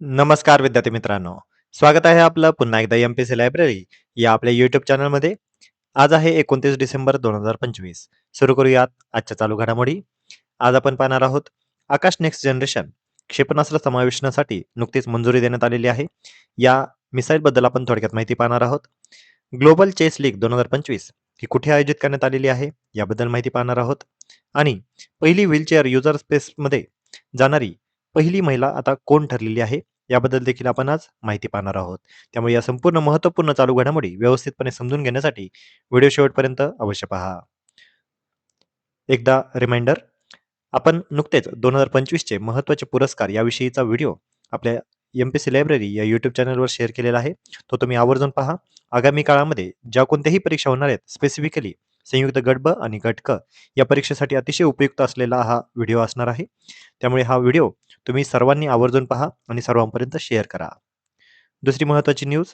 नमस्कार विद्यार्थी मित्रांनो. स्वागत आहे आपलं पुन्हा एकदा एम-पी-सी लायब्ररी या आपल्या यूट्यूब चॅनलमध्ये. आज आहे 29 डिसेंबर 2025. सुरू करूयात आजच्या चालू घडामोडी. आज आपण पाहणार आहोत आकाश नेक्स्ट जनरेशन क्षेपणास्त्र समावेशनासाठी नुकतीच मंजुरी देण्यात आलेली आहे. या मिसाईलबद्दल आपण थोडक्यात माहिती पाहणार आहोत. ग्लोबल चेस लीग 2025 ही कुठे आयोजित करण्यात आलेली आहे याबद्दल माहिती पाहणार आहोत. आणि पहिली व्हीलचेअर युजर स्पेसमध्ये जाणारी पहिली महिला आता कोण ठरलेली आहे याबद्दल देखील आपण आज माहिती पाहणार आहोत. त्यामुळे या संपूर्ण महत्त्वपूर्ण चालू घडामोडी व्यवस्थितपणे समजून घेण्यासाठी व्हिडिओ शेवटपर्यंत अवश्य पहा. एकदा रिमाइंडर, आपण नुकतेच 2025 चे महत्त्वाचे पुरस्कार याविषयीचा व्हिडिओ आपल्या एम-पी-सी लायब्ररी या यूट्यूब चॅनलवर शेअर केलेला आहे. तो तुम्ही आवर्जून पहा. आगामी काळामध्ये ज्या कोणत्याही परीक्षा होणार आहेत, स्पेसिफिकली संयुक्त गट ब आणि गट क या परीक्षेसाठी अतिशय उपयुक्त असलेला हा व्हिडिओ असणार आहे. त्यामुळे हा व्हिडिओ तुम्ही सर्वांनी आवर्जून पहा आणि सर्वांपर्यंत शेअर करा. दुसरी महत्त्वाची न्यूज,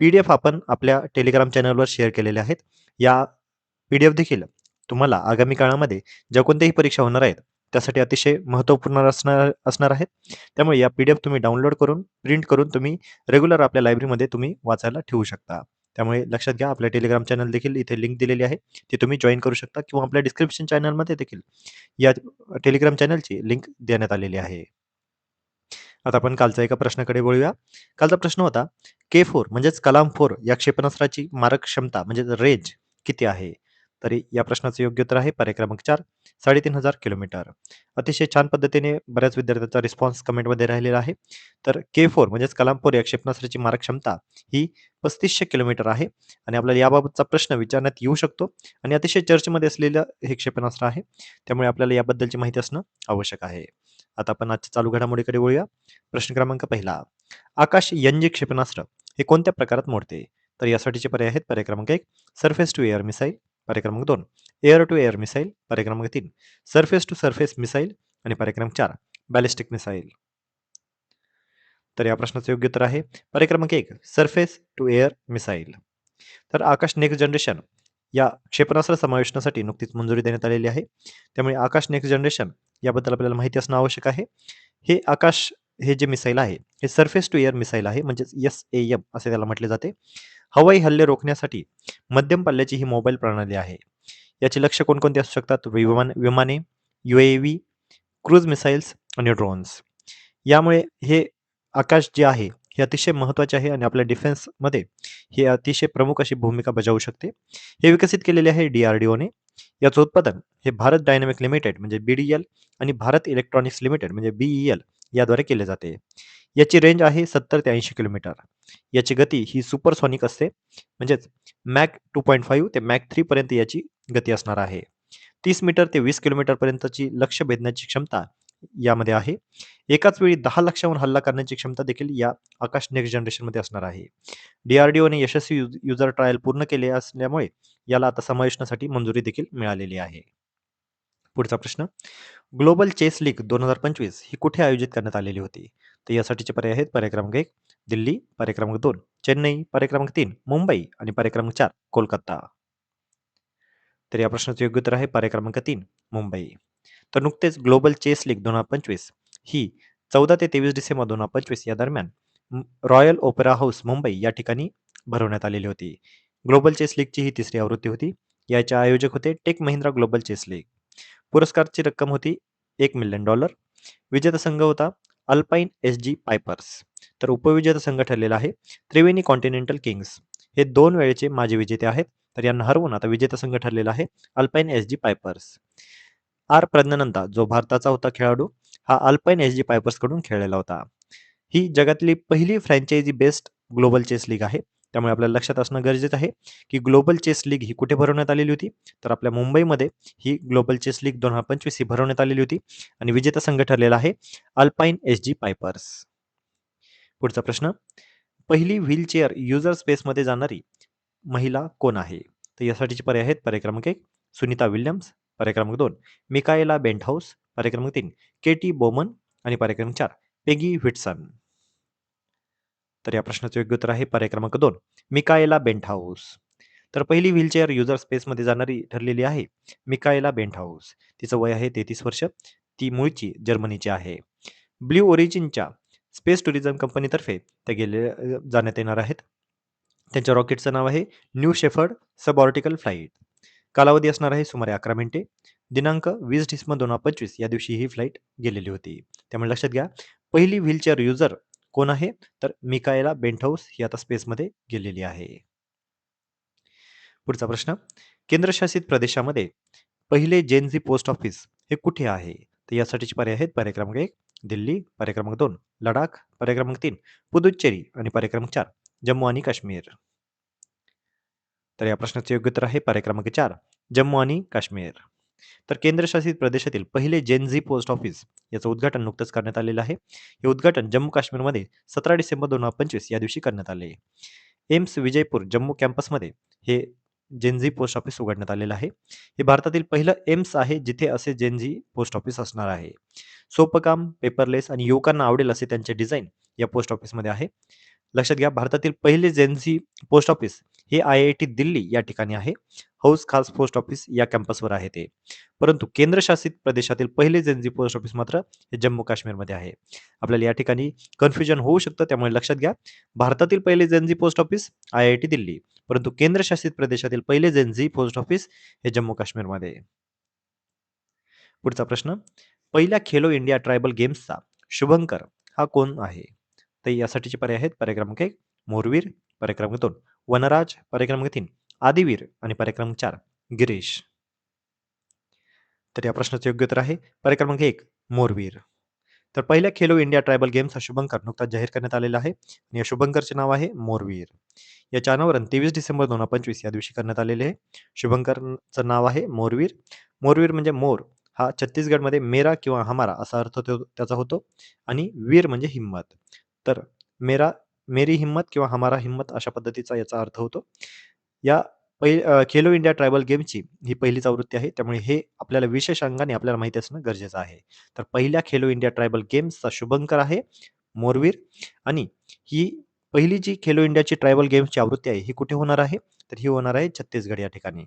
पी-डी-एफ आपण आपल्या टेलिग्राम चॅनलवर शेअर केलेले आहेत. या पी-डी-एफ देखील तुम्हाला आगामी काळामध्ये ज्या कोणत्याही परीक्षा होणार आहेत त्यासाठी अतिशय महत्त्वपूर्ण असणार आहेत. त्यामुळे या पी-डी-एफ तुम्ही डाउनलोड करून प्रिंट करून तुम्ही रेग्युलर आपल्या लायब्ररीमध्ये तुम्ही वाचायला ठेवू शकता. त्यामुळे लक्षात घ्या, आपल्या टेलिग्राम चॅनल देखील इथे लिंक दिलेली आहे, ती तुम्ही जॉइन करू शकता किंवा आपल्या डिस्क्रिप्शन चॅनलमध्ये देखील या टेलिग्राम चॅनलची लिंक देण्यात आलेली आहे. आता आपण कालच्या एका प्रश्नाकडे वळूया. कालचा प्रश्न होता K4 म्हणजेच कलाम 4 या क्षेपणास्त्राची मारक क्षमता म्हणजे रेंज किती आहे? तरी या प्रश्नाचं योग्य उत्तर आहे पर्याय क्रमांक 4, 3500 किलोमीटर. अतिशय छान पद्धतीने बऱ्याच विद्यार्थ्यांचा रिस्पॉन्स कमेंटमध्ये राहिलेला आहे. तर K4 म्हणजेच कलाम 4 या क्षेपणास्त्राची मारक क्षमता ही 3500 किलोमीटर आहे आणि आपल्याला याबाबतचा प्रश्न विचारण्यात येऊ शकतो आणि अतिशय चर्चेमध्ये असलेलं हे क्षेपणास्त्र आहे. त्यामुळे आपल्याला याबद्दलची माहिती असणं आवश्यक आहे. आता आपण आजच्या चालू घडामोडीकडे वळूया. प्रश्न क्रमांक पहिला, आकाश एनजी क्षेपणास्त्र हे कोणत्या प्रकारात मोडते? तर यासाठीचे पर्याय आहेत पर्याय क्रमांक 1, सरफेस टू एअर मिसाईल, पर्याय क्रमांक 2, एअर टू एअर मिसाईल, पर्याय क्रमांक 3, सरफेस टू सरफेस मिसाईल आणि पर्याय क्रमांक 4, बॅलिस्टिक मिसाईल. तर या प्रश्नाचं योग्य उत्तर आहे पर्याय क्रमांक 1, सरफेस टू एअर मिसाईल. तर आकाश नेक्स्ट जनरेशन या क्षेपणास्त्र समावेशनासाठी नुकतीच मंजुरी देण्यात आलेली आहे. त्यामुळे आकाश नेक्स्ट जनरेशन याबद्दल आपल्याला माहिती असणं आवश्यक आहे. हे आकाश हे जे मिसाईल आहे हे सरफेस टू एअर मिसाईल आहे, म्हणजेच SAM असे त्याला म्हटले जाते. हवाई हल्ले रोखण्यासाठी मध्यम पल्ल्याची ही मोबाईल प्रणाली आहे. याची लक्ष्य कोणकोणती असू शकतात? विमाने, UAV, क्रूज मिसाईल्स आणि ड्रोन्स. यामुळे हे आकाश जे आहे हे अतिशय महत्त्वाचे आहे आणि आपल्या डिफेन्समध्ये हे अतिशय प्रमुख अशी भूमिका बजावू शकते. हे विकसित केलेले आहे DRDOने. याचं उत्पादन हे भारत डायनामिक लिमिटेड म्हणजे BDL आणि भारत इलेक्ट्रॉनिक्स लिमिटेड म्हणजे BEL याद्वारे केले जाते. याची रेंज आहे 70 ते 80 किलोमीटर. याची गती ही सुपरसॉनिक असते, म्हणजेच मॅक 2.5 ते मॅक 3 पर्यंत याची गती असणार आहे. 30 मीटर ते 20 किलोमीटरपर्यंतची लक्ष्य भेदण्याची क्षमता यामध्ये आहे. एकाच वेळी 10 लक्षांवर हल्ला करण्याची क्षमता देखील या आकाश नेक्स्ट जनरेशनमध्ये असणार आहे. DRDOने यशस्वी युजर ट्रायल पूर्ण केले असल्यामुळे याला आता समावेशनासाठी मंजुरी देखील मिळालेली आहे. पुढचा प्रश्न, ग्लोबल चेस लीग 2025 ही कुठे आयोजित करण्यात आलेली होती? तर यासाठीचे पर्याय आहेत पर्याय क्रमांक 1, दिल्ली, पर्याय क्रमांक 2, चेन्नई, पर्याय क्रमांक 3, मुंबई आणि पर्याय क्रमांक 4, कोलकाता. तर या प्रश्नाचं योग्य उत्तर आहे पर्याय क्रमांक 3, मुंबई. तर नुकतेच ग्लोबल चेस लीग 2025 ही 14 ते 23 डिसेंबर 2025 या दरम्यान रॉयल ओपेरा हाऊस मुंबई या ठिकाणी भरवण्यात आलेली होती. ग्लोबल चेस लीगची ही तिसरी आवृत्ती होती. याचे आयोजक होते tech Mahindra global chess league. पुरस्कारची रक्कम होती $1,000,000. विजेता संघ होता अल्पाईन SG पायपर्स. तर उपविजेता संघ ठरलेला आहे त्रिवेणी कॉन्टिनेंटल किंग्स. हे 2 वेळेचे माजी विजेते आहेत. तर यांना हरवून आता विजेता संघ ठरलेला आहे अल्पाईन SG पायपर्स. प्रज्ञानंदा जो भारताचा होता खेळाडू, हा अल्पाईन SG पायपर्स कडून खेळलेला होता. ही जगातली पहिली franchise based global chess league आहे. त्यामुळे आपल्याला लक्षात असणं गरजेचं आहे की ग्लोबल चेस लीग ही कुठे भरवण्यात आलेली होती? तर आपल्या मुंबईमध्ये ही ग्लोबल चेस लीग 2025 ही भरवण्यात आलेली होती आणि विजेता संघ ठरलेला आहे अल्पाईन SG पायपर्स. पुढचा प्रश्न, पहिली व्हीलचेअर युजर स्पेसमध्ये जाणारी महिला कोण आहे? तर यासाठीचे पर्याय आहेत पर्याय क्रमांक 1, सुनीता विल्यम्स, पर्याय क्रमांक 2, मिकाएला बेंटहाऊस, पर्याय क्रमांक 3, केटी बोमन आणि पर्याय क्रमांक 4, पेगी व्हिटसन. तर या प्रश्नाचं योग्य उत्तर आहे पर्याय क्रमांक 2, मिकाएला बेंटहाऊस. तर पहिली व्हीलचेअर युजर स्पेसमध्ये जाणारी ठरलेली आहे मिकाएला बेंटहाऊस. तिचं वय आहे 33 वर्ष. ती मूळची जर्मनीची आहे. ब्ल्यू ओरिजिनच्या स्पेस टुरिझम कंपनीतर्फे त्या जाण्यात येणार आहेत. त्यांच्या रॉकेटचं नाव आहे न्यू शेफर्ड सबऑर्टिकल फ्लाइट. कालावधी असणार आहे सुमारे 11 मिनिटे. दिनांक 20 डिसेंबर 2025 या दिवशी ही फ्लाइट गेलेली होती. त्यामुळे लक्षात घ्या, पहिली व्हीलचेअर युजर कोण आहे? तर मिकाएला बेंटहाऊस ही आता स्पेसमध्ये गेलेली आहे. पुढचा प्रश्न, केंद्रशासित प्रदेशामध्ये पहिले जेन झी पोस्ट ऑफिस हे कुठे आहे? तर यासाठीचे पर्याय आहेत पर्याय क्रमांक 1 दिल्ली, पर्याय क्रमांक 2 लडाख, पर्याय क्रमांक 3 पुदुच्चेरी आणि पर्याय क्रमांक 4 जम्मू आणि काश्मीर. तर या प्रश्नाचे योग्य उत्तर आहे पर्याय क्रमांक 4 जम्मू आणि काश्मीर. तर केंद्रशासित प्रदेशातील पहिले जेन झी पोस्ट ऑफिस याचं उद्घाटन नुकतंच करण्यात आलेलं आहे. हे उद्घाटन जम्मू काश्मीरमध्ये 17 डिसेंबर 2025 या दिवशी करण्यात आले. एम्स विजयपूर जम्मू कॅम्पसमध्ये हे जेनझी पोस्ट ऑफिस उघडण्यात आलेलं आहे. हे भारतातील पहिलं एम्स आहे जिथे असे जेनझी पोस्ट ऑफिस असणार आहे. सोपं काम, पेपरलेस आणि युवकांना आवडेल असे त्यांचे डिझाईन या पोस्ट ऑफिसमध्ये आहे. लक्षात घ्या, भारतातील पहिले जेनझी पोस्ट ऑफिस हे IIT दिल्ली या ठिकाणी आहे. हौस खास पोस्ट ऑफिस या कॅम्पसवर आहे ते. परंतु केंद्रशासित प्रदेशातील पहिले जेनझी पोस्ट ऑफिस मात्र हे जम्मू काश्मीरमध्ये आहे. आपल्याला या ठिकाणी कन्फ्युजन होऊ शकतं, त्यामुळे लक्षात घ्या, भारतातील पहिले Gen Z post office IIT Delhi, परंतु केंद्रशासित प्रदेशातील पहिले जेनझी पोस्ट ऑफिस हे जम्मू काश्मीरमध्ये आहे. पुढचा प्रश्न, पहिल्या खेलो इंडिया ट्रायबल गेम्सचा शुभंकर हा कोण आहे? तर यासाठीचे पर्याय आहेत पर्याय क्रमांक 1 मोरवीर, पर्याय क्रमांक 2 वनराज, पर्याय क्रमांक 3 आदिवीर आणि पर्याय क्रमांक 4 गिरीश. तर या प्रश्नाचे योग्य उत्तर आहे पर्याय क्रमांक 1 मोरवीर. तर पहिल्या खेलो इंडिया ट्रायबल गेम्सचा शुभंकर नुकताच जाहीर करण्यात आलेला आहे आणि या शुभंकरचे नाव आहे मोरवीर. याचे अनावरण 23 डिसेंबर 2025 या दिवशी करण्यात आलेले आहे. शुभंकरचं नाव आहे मोरवीर. मोरवीर म्हणजे मोर हा छत्तीसगडमध्ये मेरा किंवा हमारा असा अर्थ त्याचा होतो आणि वीर म्हणजे हिम्मत. तर मेरी हिम्मत किंवा हमारा हिम्मत अशा पद्धतीचा याचा अर्थ होतो. या खेलो इंडिया ट्रायबल गेमची ही पहिलीच आवृत्ती आहे, त्यामुळे हे आपल्याला विशेष अंगाने आपल्याला माहिती असणं गरजेचं आहे. तर पहिल्या खेलो इंडिया ट्रायबल गेम्सचा शुभंकर आहे मोरवीर आणि ही पहिली जी खेलो इंडियाची ट्रायबल गेम्सची आवृत्ती आहे ही कुठे होणार आहे? तर ही होणार आहे छत्तीसगड या ठिकाणी.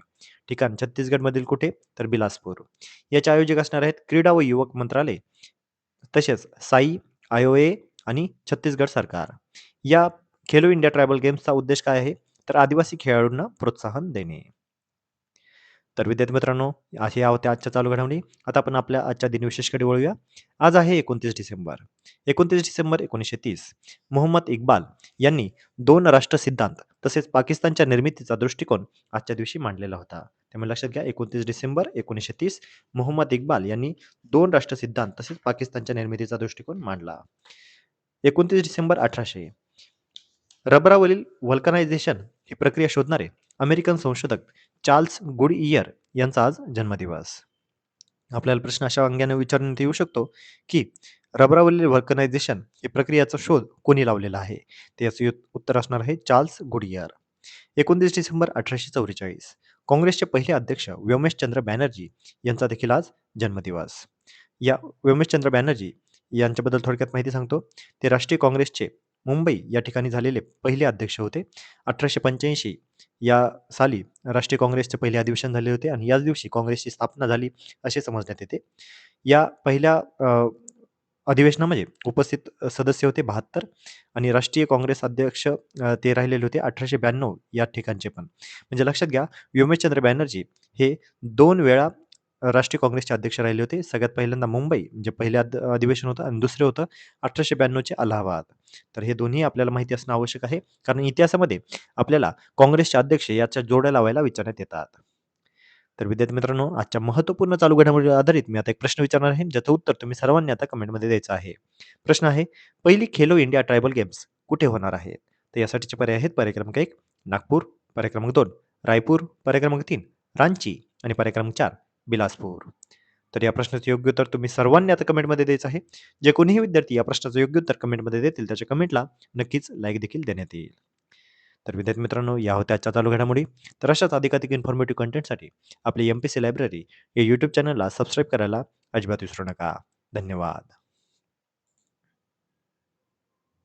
ठिकाण छत्तीसगडमधील कुठे? तर बिलासपूर. याचे आयोजक असणार आहेत क्रीडा व युवक मंत्रालय, तसेच साई, IOA आणि छत्तीसगड सरकार. या खेलो इंडिया ट्रायबल गेम्सचा उद्देश काय आहे? तर आदिवासी खेळाडूंना प्रोत्साहन देणे. तर विद्यार्थी मित्रांनो, अशा होत्या आजच्या चालू घडामोडी. आता आपण आपल्या आजच्या दिनविशेषकडे वळूया. आज आहे 29 डिसेंबर. 29 डिसेंबर 1930 मोहम्मद इक्बाल यांनी 2 राष्ट्र सिद्धांत तसेच पाकिस्तानच्या निर्मितीचा दृष्टिकोन आजच्या दिवशी मांडलेला होता. त्यामुळे लक्षात घ्या, 29 डिसेंबर 1930 मोहम्मद इक्बाल यांनी 2 राष्ट्र सिद्धांत तसेच पाकिस्तानच्या निर्मितीचा दृष्टिकोन मांडला. 29 डिसेंबर 1800 रबरावरील व्हल्कनायझेशन ही प्रक्रिया शोधणारे अमेरिकन संशोधक चार्ल्स गुडइयर यांचा आज जन्मदिवस. आपल्याला प्रश्न अशा अंगाने विचारण्यात येऊ शकतो की रबरावरील व्हल्कनायझेशन ही प्रक्रियेचा शोध कोणी लावलेला आहे? ते याचे उत्तर असणार आहे चार्ल्स गुडइयर. 29 डिसेंबर 1844 काँग्रेसचे पहिले अध्यक्ष व्योमेशचंद्र बॅनर्जी यांचा देखील आज जन्मदिवस. या व्योमेशचंद्र बॅनर्जी यांच्याबद्दल थोडक्यात माहिती सांगतो. ते राष्ट्रीय काँग्रेसचे मुंबई या ठिकाणी झालेले पहिले अध्यक्ष होते. 1885 या साली राष्ट्रीय काँग्रेसचे पहिले अधिवेशन झाले होते आणि याच दिवशी काँग्रेसची स्थापना झाली असे समजण्यात येते. या पहिल्या अधिवेशनामध्ये उपस्थित सदस्य होते 72 आणि राष्ट्रीय काँग्रेस अध्यक्ष ते राहिलेले होते 1892 या ठिकाणचे पण. म्हणजे लक्षात घ्या, व्योमेशचंद्र बॅनर्जी हे 2 वेळा राष्ट्रीय काँग्रेसचे अध्यक्ष राहिले होते. सगळ्यात पहिल्यांदा मुंबई म्हणजे पहिलं अधिवेशन होतं आणि दुसरे होतं 1892चे अलाहाबाद. तर हे दोन्ही आपल्याला माहिती असणं आवश्यक आहे, कारण इतिहासामध्ये आपल्याला काँग्रेसचे अध्यक्ष याच्या जोड्या लावायला विचारण्यात येतात. तर विद्यार्थी मित्रांनो, आजच्या महत्त्वपूर्ण चालू घडामोडीवर आधारित मी आता एक प्रश्न विचारणार आहे, ज्याचं उत्तर तुम्ही सर्वांनी आता कमेंटमध्ये द्यायचं आहे. प्रश्न आहे, पहिली खेलो इंडिया ट्रायबल गेम्स कुठे होणार आहेत? तर यासाठीचे पर्याय आहेत पर्याय क्रमांक 1 नागपूर, पर्याय क्रमांक 2 रायपूर, पर्याय क्रमांक 3 रांची आणि पर्याय क्रमांक 4 बिलासपूर. तर या प्रश्नाचं योग्य उत्तर तुम्ही सर्वांनी आता कमेंटमध्ये द्यायचं आहे. जे कोणीही विद्यार्थी या प्रश्नाचं योग्य उत्तर कमेंटमध्ये देतील त्याच्या कमेंटला नक्कीच लाईक देखील देण्यात येईल. तर विद्यार्थी मित्रांनो, या होत्या आजच्या चालू घडामोडी. तर अशाच अधिकाधिक इन्फॉर्मेटिव्ह कंटेंटसाठी आपली MPC लायब्ररी या यूट्यूब चॅनलला सबस्क्राईब करायला अजिबात विसरू नका. धन्यवाद.